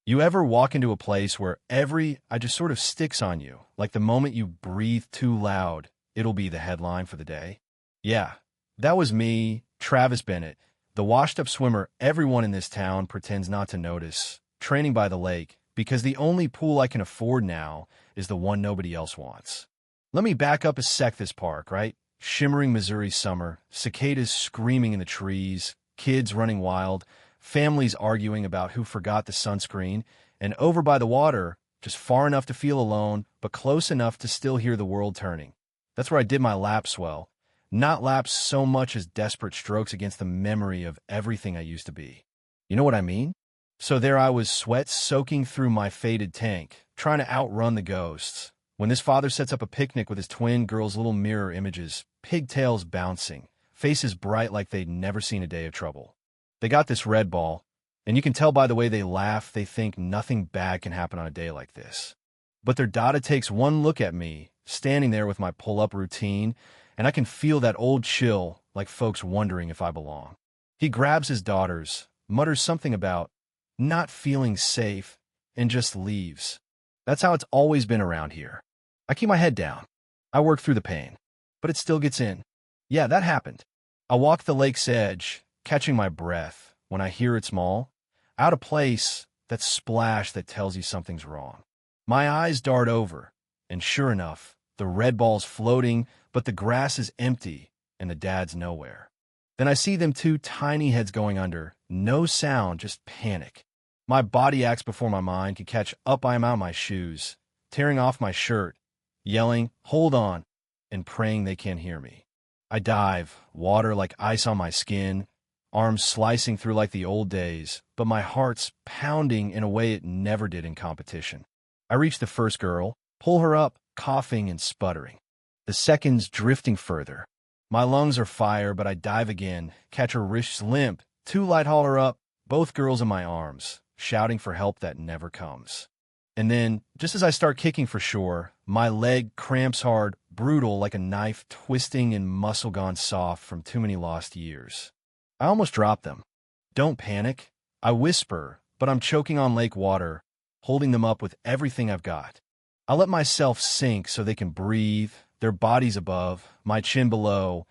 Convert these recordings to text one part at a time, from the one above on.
You ever walk into a place where I just sort of sticks on you, like the moment you breathe too loud, it'll be the headline for the day? Yeah, that was me, Travis Bennett, the washed-up swimmer everyone in this town pretends not to notice, training by the lake, because the only pool I can afford now is the one nobody else wants. Let me back up a sec. This park, right? Shimmering Missouri summer, cicadas screaming in the trees, kids running wild, families arguing about who forgot the sunscreen, and over by the water, just far enough to feel alone, but close enough to still hear the world turning. That's where I did my lap swell. Not laps so much as desperate strokes against the memory of everything I used to be. You know what I mean? So there I was, sweat soaking through my faded tank, trying to outrun the ghosts, when this father sets up a picnic with his twin girls' little mirror images, pigtails bouncing, faces bright like they'd never seen a day of trouble. They got this red ball, and you can tell by the way they laugh they think nothing bad can happen on a day like this. But their dada takes one look at me, standing there with my pull-up routine, and I can feel that old chill, like folks wondering if I belong. He grabs his daughters, mutters something about not feeling safe, and just leaves. That's how it's always been around here. I keep my head down. I work through the pain, but it still gets in. Yeah, that happened. I walk the lake's edge, catching my breath, when I hear it's small, out of place, that splash that tells you something's wrong. My eyes dart over, and sure enough, the red ball's floating, but the grass is empty, and the dad's nowhere. Then I see them two tiny heads going under, no sound, just panic. My body acts before my mind can catch up. I am out of my shoes, tearing off my shirt, yelling, "Hold on," and praying they can't hear me. I dive, water like ice on my skin, arms slicing through like the old days, but my heart's pounding in a way it never did in competition. I reach the first girl, pull her up, coughing and sputtering. The second's drifting further. My lungs are fire, but I dive again, catch her wrists limp, too light, haul her up, both girls in my arms, shouting for help that never comes. And then, just as I start kicking for shore, my leg cramps hard, brutal like a knife twisting and muscle gone soft from too many lost years. I almost drop them. Don't panic, I whisper, but I'm choking on lake water, holding them up with everything I've got. I let myself sink so they can breathe, their bodies above, my chin below,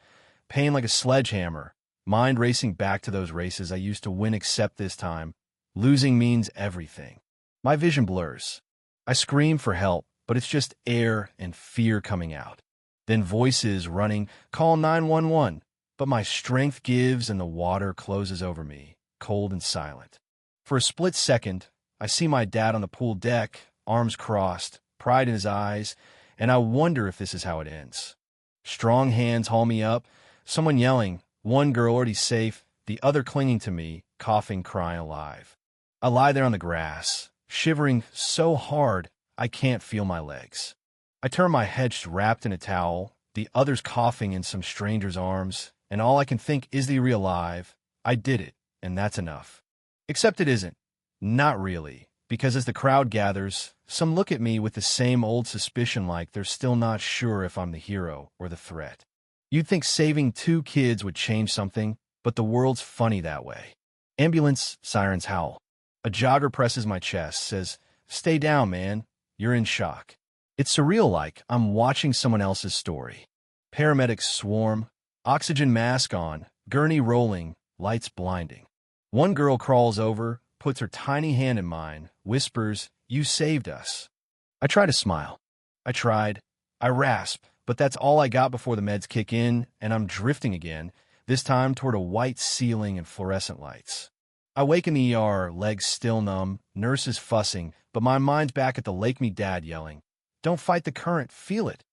pain like a sledgehammer, mind racing back to those races I used to win, except this time, losing means everything. My vision blurs. I scream for help, but it's just air and fear coming out. Then voices running, "Call 911," but my strength gives and the water closes over me, cold and silent. For a split second, I see my dad on the pool deck, arms crossed, pride in his eyes, and I wonder if this is how it ends. Strong hands haul me up, someone yelling, one girl already safe, the other clinging to me, coughing, crying, alive. I lie there on the grass, shivering so hard I can't feel my legs. I turn my head wrapped in a towel, the others coughing in some stranger's arms, and all I can think is they alive. I did it, and that's enough. Except it isn't. Not really, because as the crowd gathers, some look at me with the same old suspicion, like they're still not sure if I'm the hero or the threat. You'd think saving two kids would change something, but the world's funny that way. Ambulance sirens howl. A jogger presses my chest, says, "Stay down, man. You're in shock." It's surreal, like I'm watching someone else's story. Paramedics swarm, oxygen mask on, gurney rolling, lights blinding. One girl crawls over, puts her tiny hand in mine, whispers, "You saved us." I try to smile. I rasp, but that's all I got before the meds kick in, and I'm drifting again, this time toward a white ceiling and fluorescent lights. I wake in the ER, legs still numb, nurses fussing, but my mind's back at the Lake Me dad yelling, "Don't fight the current, feel it."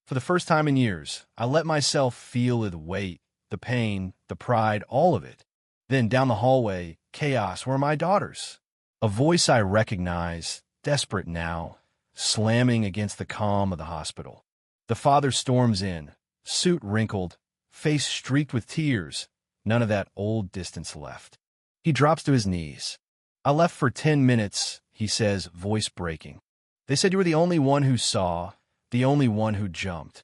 For the first time in years, I let myself feel the weight, the pain, the pride, all of it. Then down the hallway, chaos, where are my daughters? A voice I recognize, desperate now, slamming against the calm of the hospital. The father storms in, suit wrinkled, face streaked with tears, none of that old distance left. He drops to his knees. "I left for 10 minutes, he says, voice breaking. "They said you were the only one who saw, the only one who jumped."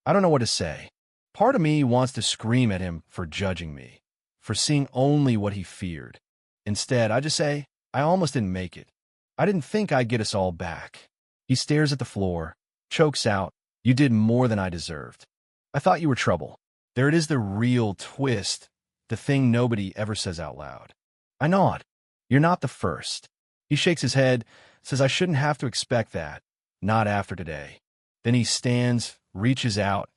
I don't know what to say. Part of me wants to scream at him for judging me, for seeing only what he feared. Instead, I just say, "I almost didn't make it. I didn't think I'd get us all back. He stares at the floor, chokes out, "You did more than I deserved. I thought you were trouble." There it is, the real twist, the thing nobody ever says out loud. I nod. "You're not the first." He shakes his head, says I shouldn't have to expect that. Not after today. Then he stands, reaches out,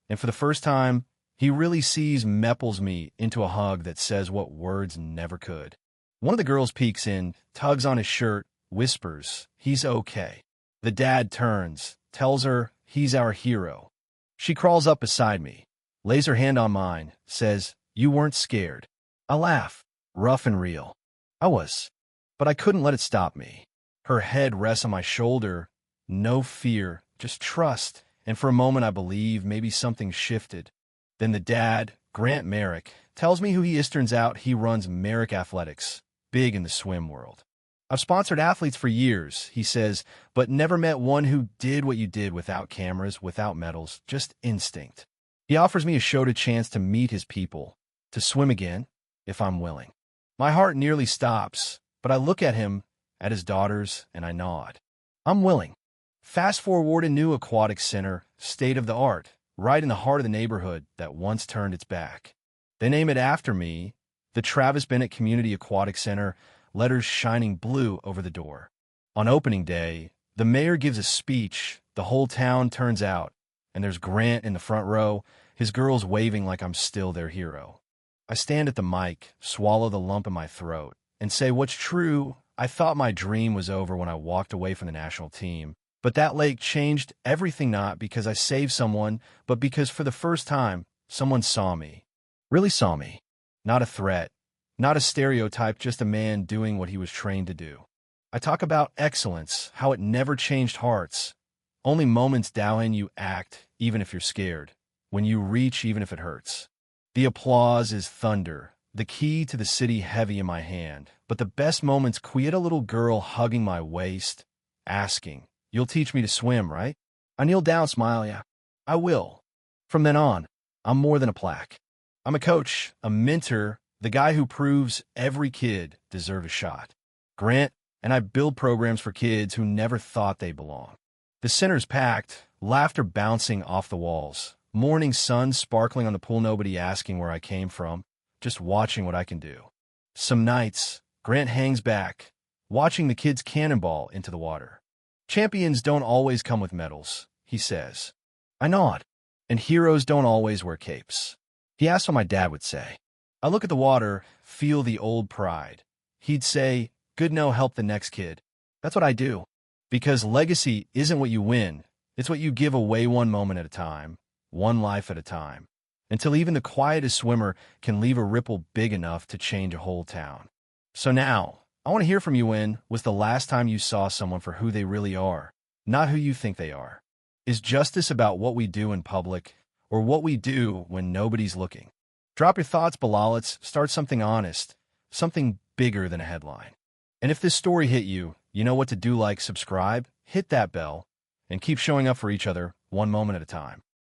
and for the first time, he really sees Mepples me into a hug that says what words never could. One of the girls peeks in, tugs on his shirt, whispers, "He's okay." The dad turns, tells her he's our hero. She crawls up beside me, lays her hand on mine, says, "You weren't scared." I laugh, rough and real. I was, but I couldn't let it stop me. Her head rests on my shoulder. No fear, just trust. And for a moment I believe maybe something shifted. Then the dad, Grant Merrick, tells me who he is. Turns out he runs Merrick Athletics, big in the swim world. "I've sponsored athletes for years," he says, "but never met one who did what you did without cameras, without medals, just instinct." He offers me a showed chance to meet his people, to swim again, if I'm willing. My heart nearly stops, but I look at him, at his daughters, and I nod. I'm willing. Fast forward, a new aquatic center, state of the art, right in the heart of the neighborhood that once turned its back. They name it after me, the Travis Bennett Community Aquatic Center, letters shining blue over the door. On opening day, the mayor gives a speech, the whole town turns out, and there's Grant in the front row, his girls waving like I'm still their hero. I stand at the mic, swallow the lump in my throat, and say what's true. I thought my dream was over when I walked away from the national team, but that lake changed everything, not because I saved someone, but because for the first time, someone saw me. Really saw me. Not a threat, not a stereotype, just a man doing what he was trained to do. I talk about excellence, how it never changed hearts. Only moments when you act, even if you're scared. When you reach, even if it hurts. The applause is thunder, the key to the city heavy in my hand. But the best moments, quiet, a little girl hugging my waist, asking, "You'll teach me to swim, right?" I kneel down, smile, "Yeah, I will." From then on, I'm more than a plaque. I'm a coach, a mentor, the guy who proves every kid deserves a shot. Grant and I build programs for kids who never thought they belonged. The center's packed, laughter bouncing off the walls, morning sun sparkling on the pool, nobody asking where I came from, just watching what I can do. Some nights, Grant hangs back, watching the kids cannonball into the water. "Champions don't always come with medals," he says. I nod. "And heroes don't always wear capes." He asks what my dad would say. I look at the water, feel the old pride. He'd say, "Good, no, help the next kid." That's what I do. Because legacy isn't what you win. It's what you give away, one moment at a time, one life at a time, until even the quietest swimmer can leave a ripple big enough to change a whole town. So now, I want to hear from you. When was the last time you saw someone for who they really are, not who you think they are? Is justice about what we do in public, or what we do when nobody's looking? Drop your thoughts below. Let's start something honest, something bigger than a headline. And if this story hit you, you know what to do. Like, subscribe, hit that bell, and keep showing up for each other one moment at a time.